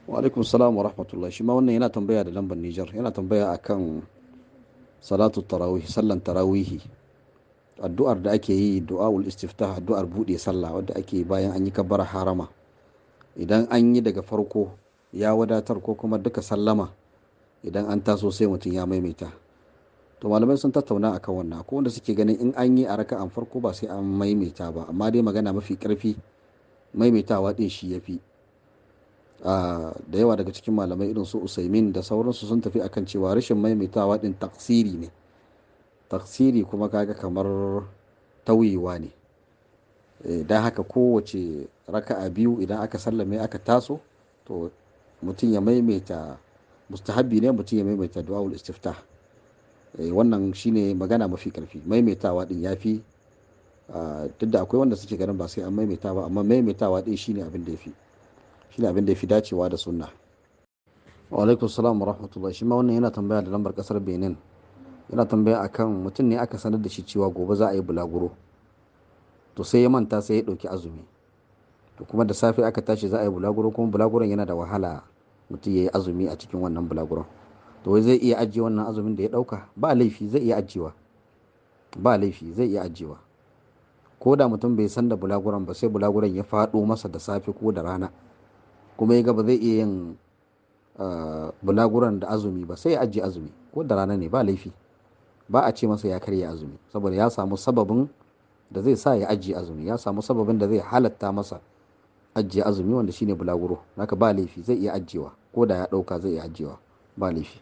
Wa alaikum salam wa rahmatullah. Shi ma wannan yana tambaya da lambar Nijar. Yana tambaya akan salatu tarawih, sallan tarawihi. Addu'ar da ake yi, du'aul istiftah, addu'ar buɗe sallah wadda ake yi bayan an yi kabbara harama. Idan an yi daga farko ya wadatar ko kuma duka sallama idan an taso sai mutum ya maimaita. To malamai sun tattauna akan wannan. Akwai wanda suke ganin in an yi a raka'an farko ba sai an maimaita ba, amma dai magana mafi karfi maimaitawa din shi yafi. Da yawa daga cikin malamai irin su Usaimin da sauransu sun tafi akan cewa rashin maimaitawa din taksiri ne. Taksiri kuma kaga kamar tauyewa ne. Don haka kowace raka'a biyu idan aka sallame aka taso to mutum ya maimaita, mustahabbi ne mutum ya maimaita du'aul istiftah. Wannan shine magana mafi karfi, maimaitawa din yafi. Duk da akwai wanda suke ganin ba sai an maimaita ba, amma maimaitawa din shine abin da yafi dacewa da sunna. Wa alaikum salam wa rahmatullah. Shi ma wannan yana tambaya da lambar kasar Benin. Yana tambaya akan mutum ne aka sanar da shi cewa gobe za a yi bulaguro, to sai ya manta sai ya ɗauki azumi. To kuma da safe aka tashi za a yi bulaguro, kuma bulaguron yana da wahala mutum ya yi azumi a cikin wannan bulaguron. To wai zai iya ajiye wannan azumin da ya ɗauka? Ba laifi zai iya ajiyewa. Ba laifi zai iya ajiyewa. Ko da mutum bai san da bulaguron ba, sai bulaguron ya faɗo masa da safe ko da rana, kuma ya ga ba zai iya yin bulaguron da azumi ba, sai ya ajiye azumi ko da rana ne, ba laifi. Ba a ce masa ya karya azumi, saboda ya samu sababin da zai sa ya ajiye azumi, ya samu sababin da zai halatta masa ajiye azumi, wanda shine bulaguro. Naka ba laifi zai iya ajiyewa, ko da ya ɗauka zai iya ajiyewa, ba laifi.